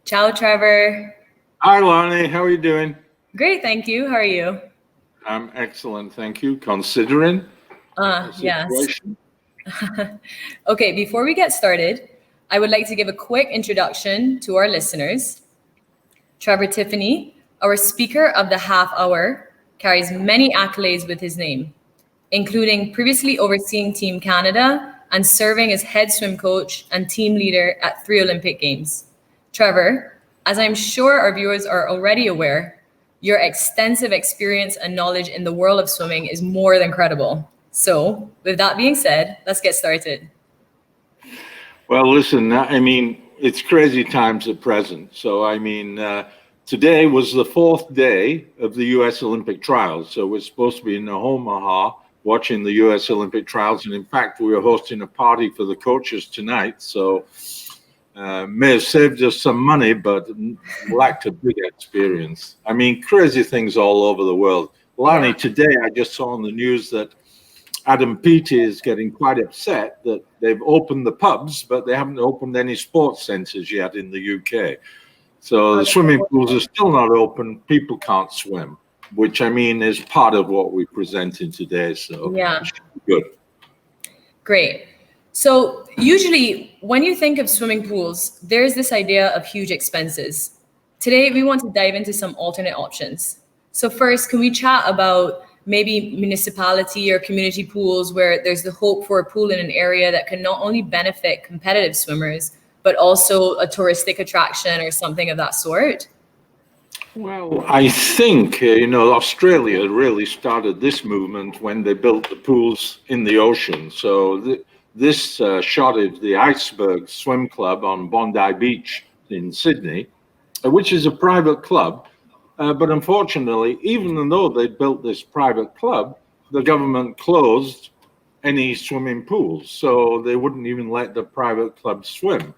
Ciao, Trevor. Hi, Lonnie. How are you doing? Great, thank you. How are you? I'm excellent, thank you, considering the Yes. situation. Okay, before we get started, I would like to give a quick introduction to our listeners. Trevor Tiffany, our speaker of the half hour, carries many accolades with his name, including previously overseeing Team Canada and serving as head swim coach and team leader at 3 Olympic Games. Trevor, as I'm sure our viewers are already aware, your extensive experience and knowledge in the world of swimming is more than credible. So, with that being said, let's get started. Well, listen, I mean, it's crazy times at present. So, today was the fourth day of the U.S. Olympic trials. So, we're supposed to be in Omaha watching the U.S. Olympic trials. And in fact, we are hosting a party for the coaches tonight. So, may have saved us some money, but lacked a big experience. I mean, crazy things all over the world. Lonnie, today I just saw on the news that Adam Peaty is getting quite upset that they've opened the pubs, but they haven't opened any sports centres yet in the UK. So the swimming pools are still not open. People can't swim, which I mean is part of what we're presenting today. So good. Great. So usually when you think of swimming pools, there's this idea of huge expenses. Today, we want to dive into some alternate options. So first, can we chat about maybe municipality or community pools where there's the hope for a pool in an area that can not only benefit competitive swimmers, but also a touristic attraction or something of that sort? Well, I think, Australia really started this movement when they built the pools in the ocean. So this shot is the Iceberg Swim Club on Bondi Beach in Sydney, which is a private club. But unfortunately, even though they built this private club, the government closed any swimming pools. So they wouldn't even let the private club swim.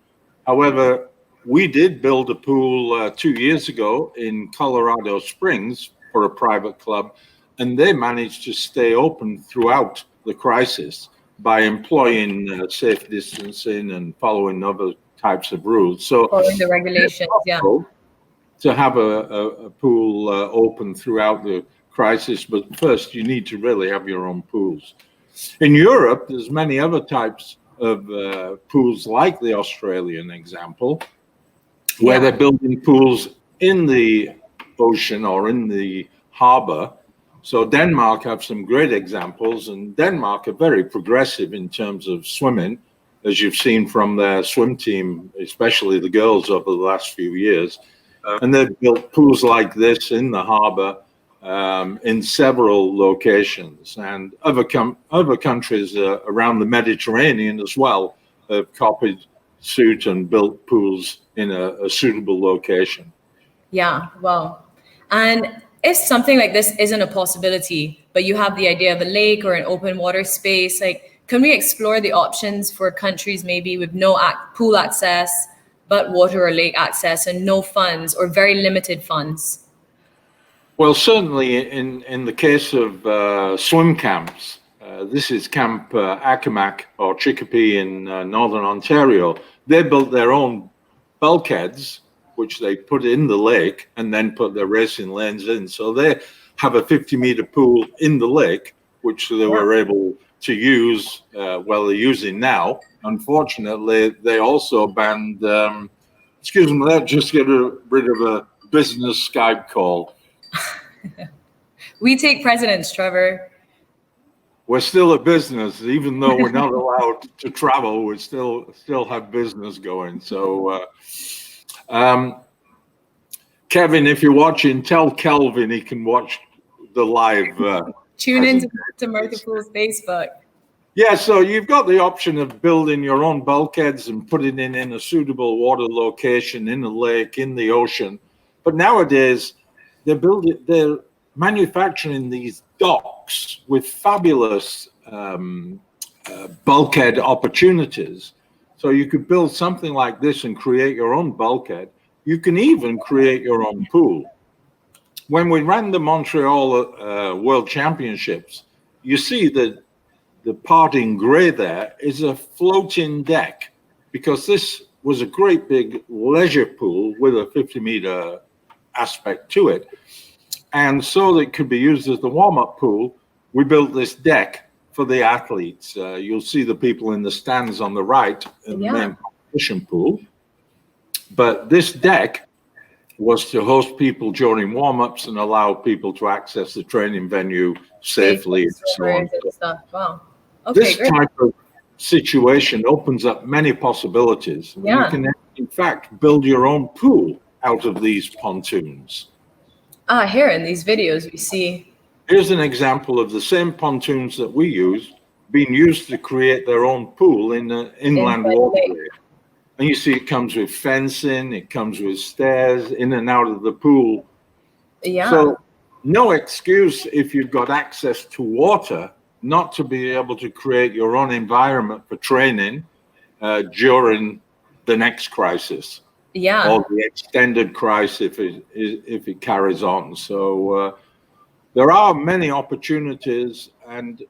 However, we did build a pool 2 years ago in Colorado Springs for a private club, and they managed to stay open throughout the crisis by employing safe distancing and following other types of rules. So following the regulations, to have a pool open throughout the crisis, but first you need to really have your own pools. In Europe, there's many other types of pools like the Australian example, where they're building pools in the ocean or in the harbor. So Denmark have some great examples, and Denmark are very progressive in terms of swimming, as you've seen from their swim team, especially the girls over the last few years. And they've built pools like this in the harbor in several locations. And other countries around the Mediterranean as well have copied suit and built pools in a suitable location. Yeah, wow. And if something like this isn't a possibility, but you have the idea of a lake or an open water space, like, can we explore the options for countries maybe with no pool access, but water or lake access and no funds or very limited funds? Well, certainly in the case of swim camps, this is Camp Accomack or Chicopee in Northern Ontario. They built their own bulkheads, which they put in the lake and then put their racing lanes in. So they have a 50-meter pool in the lake, which they were able to use, they're using now. Unfortunately, they also banned, excuse me, let's just get rid of a business Skype call. We take precedence, Trevor. We're still a business, even though we're not allowed to travel. We still have business going. So, Kevin, if you're watching, tell Kelvin he can watch the live. Tune in to Myrtha Pools Facebook. Yeah, so you've got the option of building your own bulkheads and putting it in a suitable water location, in a lake, in the ocean. But nowadays, they're manufacturing these docks with fabulous bulkhead opportunities. So you could build something like this and create your own bulkhead. You can even create your own pool. When we ran the Montreal World Championships, you see that the part in gray there is a floating deck, because this was a great big leisure pool with a 50-meter aspect to it. And so that it could be used as the warm-up pool, we built this deck for the athletes. You'll see the people in the stands on the right in the main competition pool. But this deck was to host people during warm-ups and allow people to access the training venue safely and so on. Stuff. Wow. Okay, This type of situation opens up many possibilities. Yeah. You can, in fact, build your own pool out of these pontoons. Here in these videos we see. Here's an example of the same pontoons that we use being used to create their own pool in the inland waterway. And you see it comes with fencing, it comes with stairs in and out of the pool. Yeah. So no excuse if you've got access to water not to be able to create your own environment for training during the next crisis. Yeah. Or the extended crisis if it carries on. So there are many opportunities, and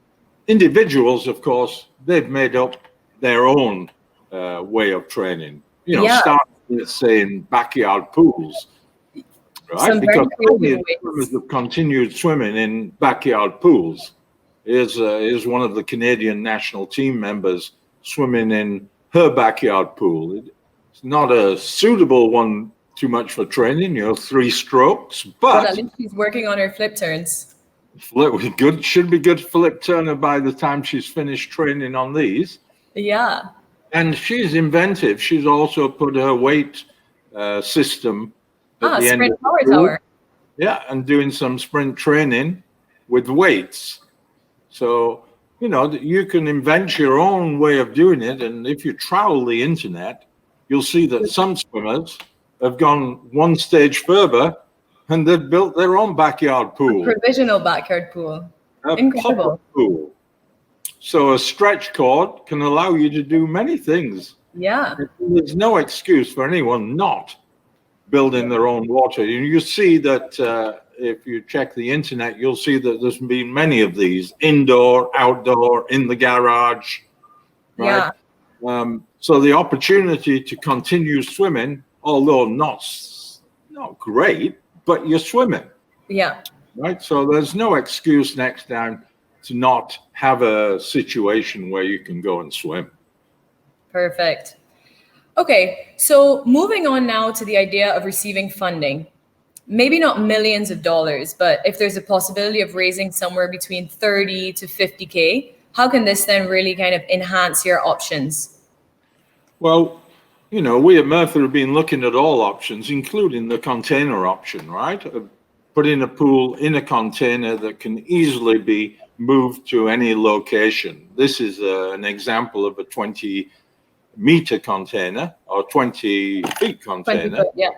individuals, of course, they've made up their own way of training. You know, starting, let's say, in backyard pools, right? Because swimmers have continued swimming in backyard pools. Is one of the Canadian national team members swimming in her backyard pool. It's not a suitable one too much for training, 3 strokes, but at least she's working on her flip turns. Good, should be good flip turner by the time she's finished training on these. Yeah. And she's inventive. She's also put her weight system at the end of the power pool. tower. Yeah, and doing some sprint training with weights. So, you can invent your own way of doing it. And if you travel the internet, you'll see that some swimmers have gone one stage further and they've built their own backyard pool. A provisional backyard pool. Incredible. Pool. So a stretch cord can allow you to do many things. Yeah. There's no excuse for anyone not building their own water. You see that if you check the internet, you'll see that there's been many of these indoor, outdoor, in the garage, right? Yeah. So the opportunity to continue swimming, although not great, but you're swimming. Yeah. Right. So there's no excuse next time to not have a situation where you can go and swim. Perfect. Okay, so moving on now to the idea of receiving funding. Maybe not millions of dollars, but if there's a possibility of raising somewhere between 30 to 50K, how can this then really kind of enhance your options? Well, we at Myrtha have been looking at all options, including the container option, right? Putting a pool in a container that can easily be moved to any location. This is an example of a 20-meter container or 20-feet container. 20 foot, yeah.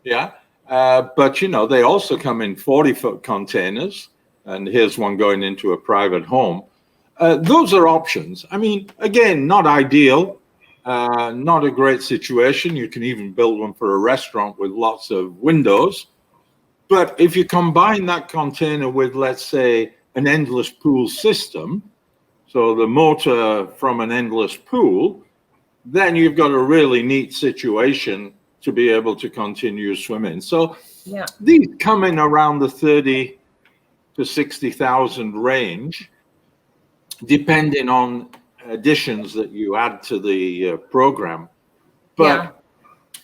Yeah. But, they also come in 40-foot containers. And here's one going into a private home. Those are options. I mean, again, not ideal, not a great situation. You can even build one for a restaurant with lots of windows. But if you combine that container with, let's say, an endless pool system, so the motor from an endless pool, then you've got a really neat situation to be able to continue swimming. So these come in around the 30 to 60,000 range, depending on additions that you add to the program. But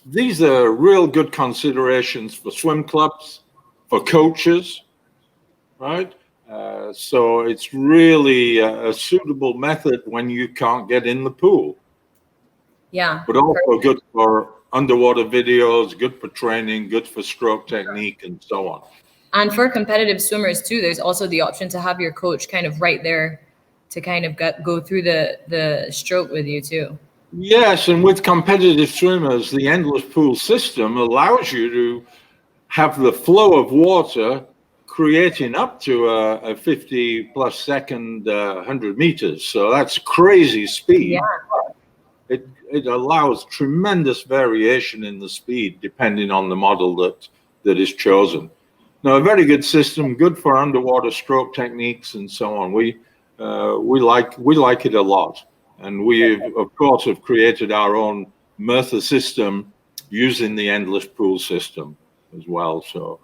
these are real good considerations for swim clubs, for coaches, right? So it's really a suitable method when you can't get in the pool. Yeah. But also good for underwater videos, good for training, good for stroke technique, and so on. And for competitive swimmers too, there's also the option to have your coach kind of right there to kind of go through the stroke with you too. Yes, and with competitive swimmers, the endless pool system allows you to have the flow of water creating up to a 50 plus second 100 meters. So that's crazy speed. Yeah. It allows tremendous variation in the speed depending on the model that is chosen. Now, a very good system, good for underwater stroke techniques and so on. We like it a lot, and we of course have created our own Myrtha system using the endless pool system as well. So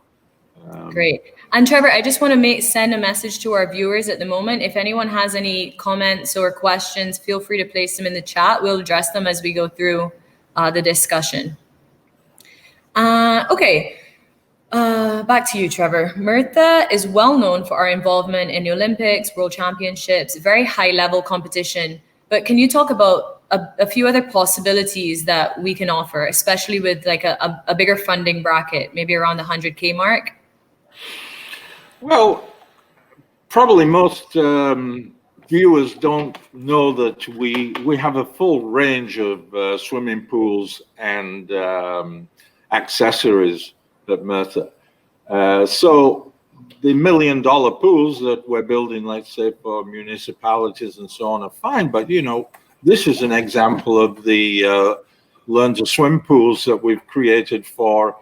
great. And Trevor, I just want to send a message to our viewers at the moment. If anyone has any comments or questions, feel free to place them in the chat. We'll address them as we go through the discussion. Okay. Back to you, Trevor. Myrtha is well known for our involvement in the Olympics, World Championships, very high level competition. But can you talk about a few other possibilities that we can offer, especially with like a bigger funding bracket, maybe around the 100K mark? Well, probably most viewers don't know that we have a full range of swimming pools and accessories at Myrtha. So the $1 million pools that we're building, let's say for municipalities and so on, are fine. But this is an example of the learn to swim pools that we've created for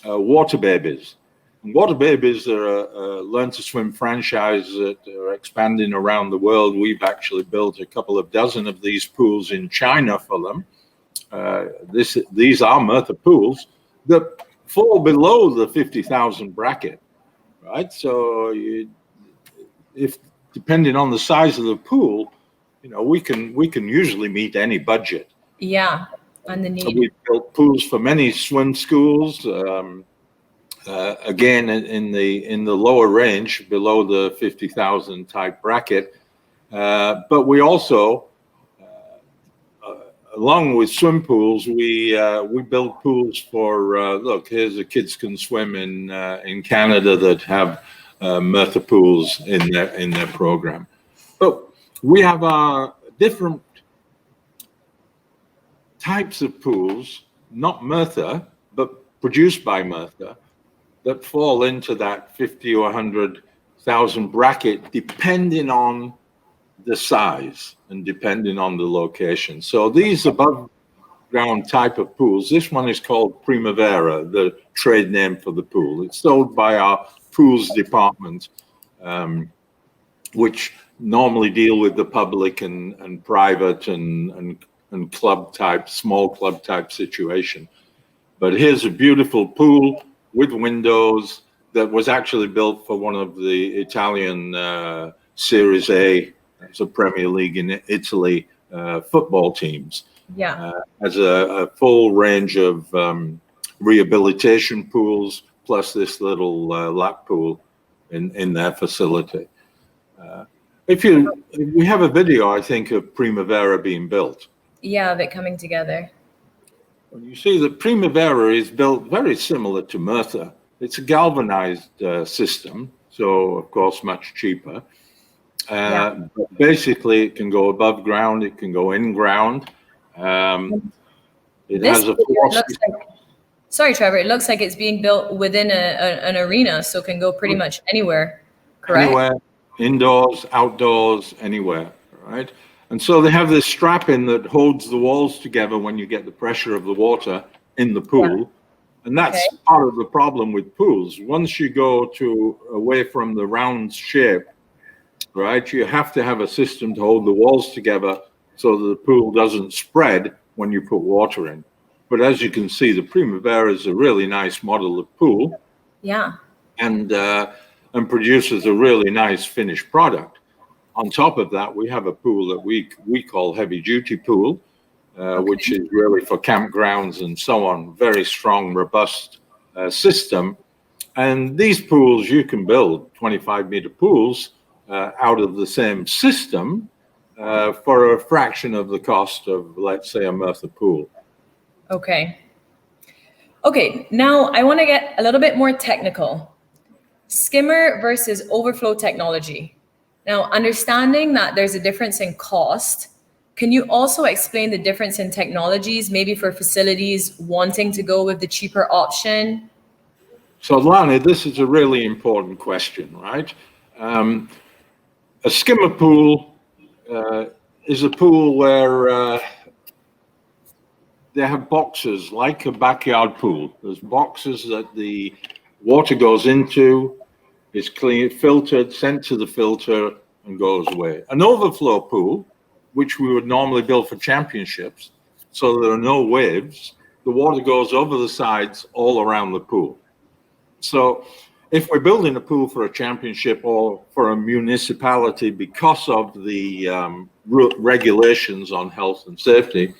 water babies. And water babies are a learn to swim franchise that are expanding around the world. We've actually built a couple of dozen of these pools in China for them. These are Myrtha pools that fall below the 50,000 bracket, right? So if depending on the size of the pool, we can usually meet any budget. Yeah, and the need. So we've built pools for many swim schools. Again, in the lower range, below the 50,000 type bracket, but we also, along with swim pools, we build pools for. Look, here's the kids can swim in Canada that have Myrtha pools in their program. But we have different types of pools, not Myrtha, but produced by Myrtha, that fall into that 50 or 100,000 bracket, depending on the size and depending on the location. So these above ground type of pools, this one is called Primavera, the trade name for the pool. It's sold by our pools department, which normally deal with the public and private and club type, small club type situation. But here's a beautiful pool with windows that was actually built for one of the Italian Series A, it's a Premier League in Italy, football teams. Yeah. Has a full range of rehabilitation pools, plus this little lap pool in their facility. We have a video, I think, of Primavera being built. Yeah, of it coming together. You see that Primavera is built very similar to Myrtha. It's a galvanized system, so of course much cheaper. But basically, it can go above ground, it can go in ground. It has a sorry, Trevor, it looks like it's being built within an arena, so it can go pretty much anywhere, correct? Anywhere, indoors, outdoors, anywhere, right? And so they have this strap-in that holds the walls together when you get the pressure of the water in the pool. Yeah. And that's part of the problem with pools. Once you go away from the round shape, right, you have to have a system to hold the walls together so that the pool doesn't spread when you put water in. But as you can see, the Primavera is a really nice model of pool. Yeah. And produces a really nice finished product. On top of that, we have a pool that we call heavy duty pool, which is really for campgrounds and so on. Very strong, robust system. And these pools, you can build 25-meter pools out of the same system for a fraction of the cost of, let's say, a Myrtha pool. Okay. Now I want to get a little bit more technical. Skimmer versus overflow technology. Now, understanding that there's a difference in cost, can you also explain the difference in technologies, maybe for facilities wanting to go with the cheaper option? So, Lani, this is a really important question, right? A skimmer pool is a pool where they have boxes like a backyard pool. There's boxes that the water goes into, is clean, filtered, sent to the filter, and goes away. An overflow pool, which we would normally build for championships, so there are no waves. The water goes over the sides all around the pool. So if we're building a pool for a championship or for a municipality because of the regulations on health and safety,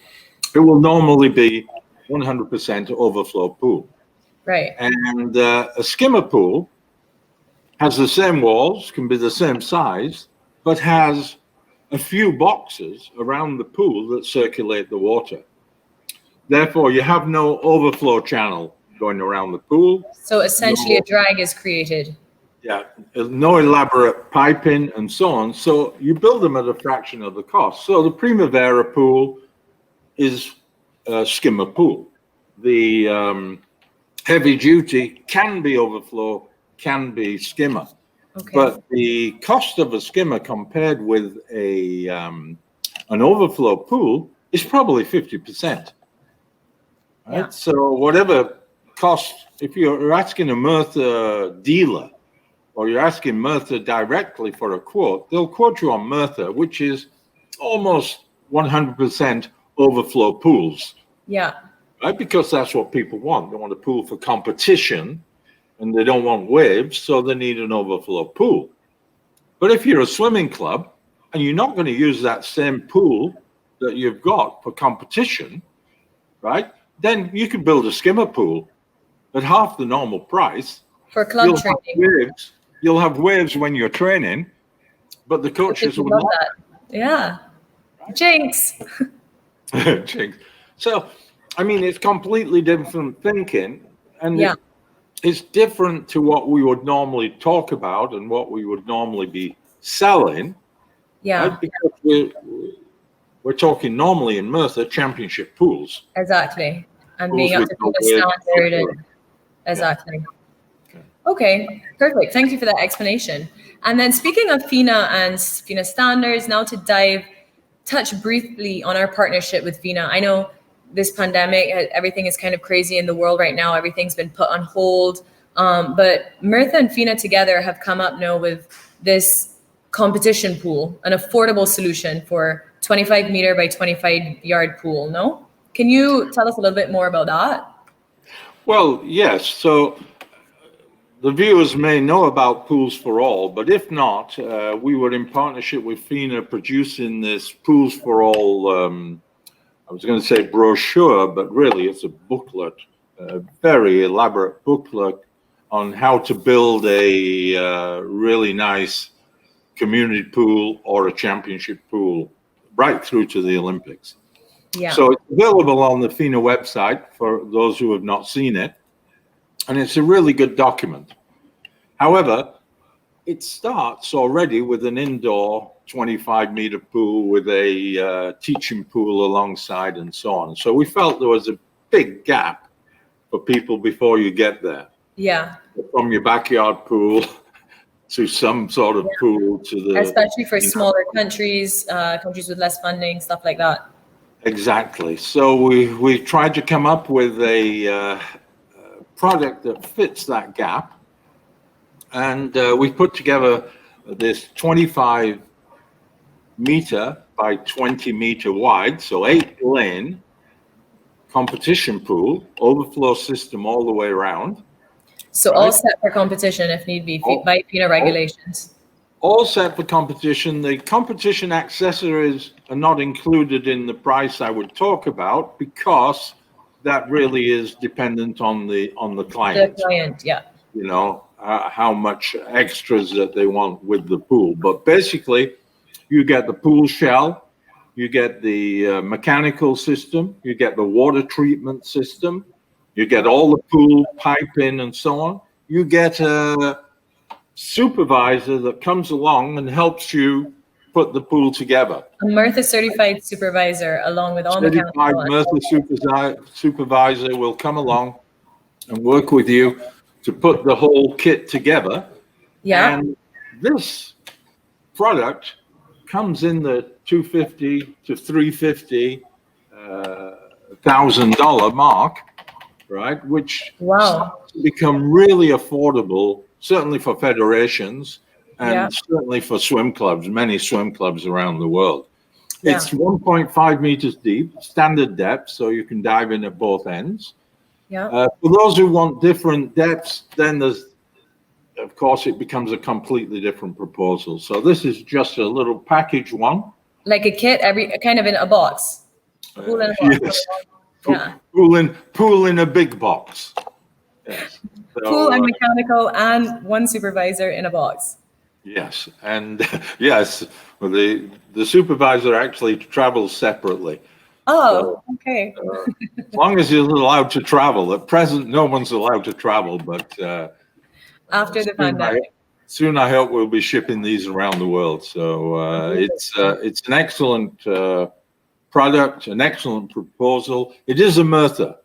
it will normally be 100% overflow pool. Right. And a skimmer pool has the same walls, can be the same size, but has a few boxes around the pool that circulate the water. Therefore, you have no overflow channel going around the pool. So essentially, a drag is created. Yeah, no elaborate piping and so on. So you build them at a fraction of the cost. So the Primavera pool is a skimmer pool. The heavy duty can be overflow, can be skimmer. Okay. But the cost of a skimmer compared with a an overflow pool is probably 50%. Right? Yeah. So whatever cost, if you're asking a Myrtha dealer or you're asking Myrtha directly for a quote, they'll quote you on Myrtha, which is almost 100% overflow pools. Yeah. Right? Because that's what people want. They want a pool for competition and they don't want waves, so they need an overflow pool. But if you're a swimming club and you're not going to use that same pool that you've got for competition, right, then you can build a skimmer pool at half the normal price. For club training. You'll have waves when you're training, but the coaches will love not. That. Yeah. Right? Jinx. Jinx. So, I mean, it's completely different thinking. And yeah. It's different to what we would normally talk about and what we would normally be selling. Yeah. Right? Because we're talking normally in Myrtha championship pools. Exactly. And Pools being up to the standard. And, exactly. Yeah. Okay, perfect. Thank you for that explanation. And then speaking of FINA and FINA standards, now to touch briefly on our partnership with FINA. I know this pandemic, everything is kind of crazy in the world right now. Everything's been put on hold. But Myrtha and FINA together have come up now with this competition pool, an affordable solution for 25 meter by 25 yard pool, no? Can you tell us a little bit more about that? Well, yes. So the viewers may know about Pools for All, but if not, we were in partnership with FINA producing this Pools for All, I was going to say brochure, but really it's a booklet, a very elaborate booklet on how to build a really nice community pool or a championship pool right through to the Olympics. Yeah. So it's available on the FINA website for those who have not seen it. And it's a really good document. However, it starts already with an indoor 25-meter pool with a teaching pool alongside and so on. So we felt there was a big gap for people before you get there. Yeah. From your backyard pool to some sort of pool to the... Especially for smaller countries, countries with less funding, stuff like that. Exactly. So we tried to come up with a product that fits that gap. And we put together this 25 meter by 20 meter wide, so 8 lane competition pool, overflow system all the way around. So all set for competition if need be by FINA regulations. All set for competition. The competition accessories are not included in the price I would talk about because that really is dependent on the client. The client, yeah. You know, how much extras that they want with the pool. But basically, you get the pool shell, you get the mechanical system, you get the water treatment system, you get all the pool piping and so on. You get a supervisor that comes along and helps you put the pool together. A Myrtha certified supervisor along with all mechanical. Certified Myrtha supervisor will come along and work with you to put the whole kit together. Yeah. And this product comes in the $250 to $350 $1,000 mark, right? Which starts to become really affordable, certainly for federations and certainly for swim clubs, many swim clubs around the world. It's 1.5 meters deep, standard depth, so you can dive in at both ends. Yeah. For those who want different depths, then there's, of course, it becomes a completely different proposal. So this is just a little package one. Like a kit, kind of in a box. Pool in a box. Yes. Yeah. Pool in a big box. Yes. So, Pool and mechanical and one supervisor in a box. Yes, and yes, well, the supervisor actually travels separately. Oh, okay. As long as you're allowed to travel. At present, no one's allowed to travel, but After the pandemic. Soon, I hope we'll be shipping these around the world. So it's an excellent product, an excellent proposal. It is a Myrtha.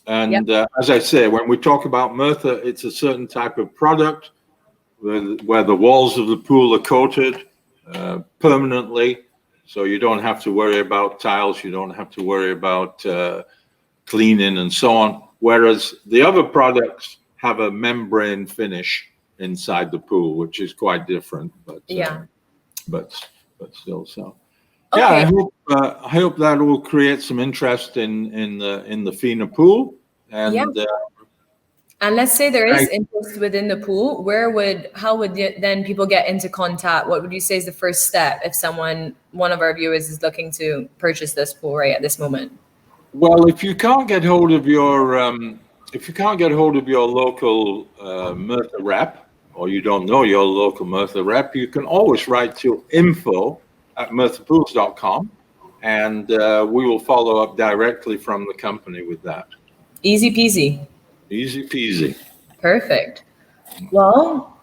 And as I say, when we talk about Myrtha, it's a certain type of product where the walls of the pool are coated permanently. So you don't have to worry about tiles. You don't have to worry about cleaning and so on. Whereas the other products have a membrane finish inside the pool, which is quite different. But but still so. Okay. Yeah, I hope that will create some interest in the FINA pool. And and let's say there is interest within the pool. How would then people get into contact? What would you say is the first step if one of our viewers is looking to purchase this pool right at this moment? Well, if you can't get hold of your local Myrtha rep, or you don't know your local Myrtha rep, you can always write to info@myrthapools.com, and we will follow up directly from the company with that. Easy peasy. Easy peasy. Perfect. Well,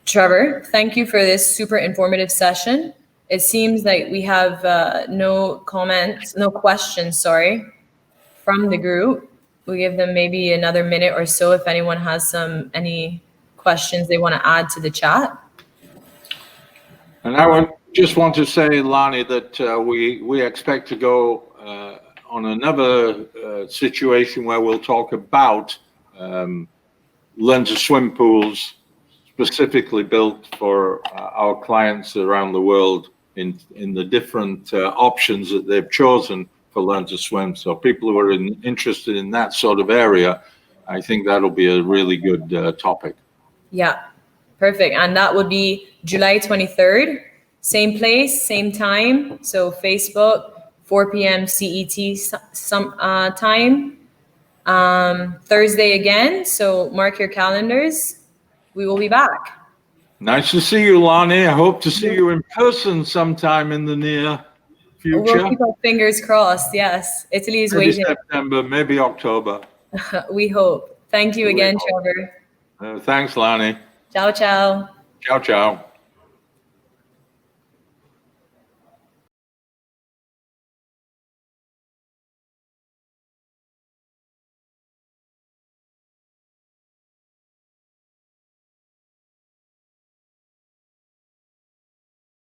Trevor, thank you for this super informative session. It seems like we have no questions, from the group. We'll give them maybe another minute or so if anyone has any questions they want to add to the chat. And I just want to say, Lonnie, that we expect to go on another situation where we'll talk about learn to swim pools specifically built for our clients around the world in the different options that they've chosen for learn to swim. So people who are interested in that sort of area, I think that'll be a really good topic. Yeah, perfect. And that would be July 23rd, same place, same time. So Facebook, 4 p.m. CET time. Thursday again. So mark your calendars. We will be back. Nice to see you, Lonnie. I hope to see you in person sometime in the near future. We'll keep our fingers crossed. Yes, Italy is waiting. Maybe September, maybe October. We hope. Thank you again, Trevor. Thanks, Lonnie. Ciao, ciao. Ciao, ciao.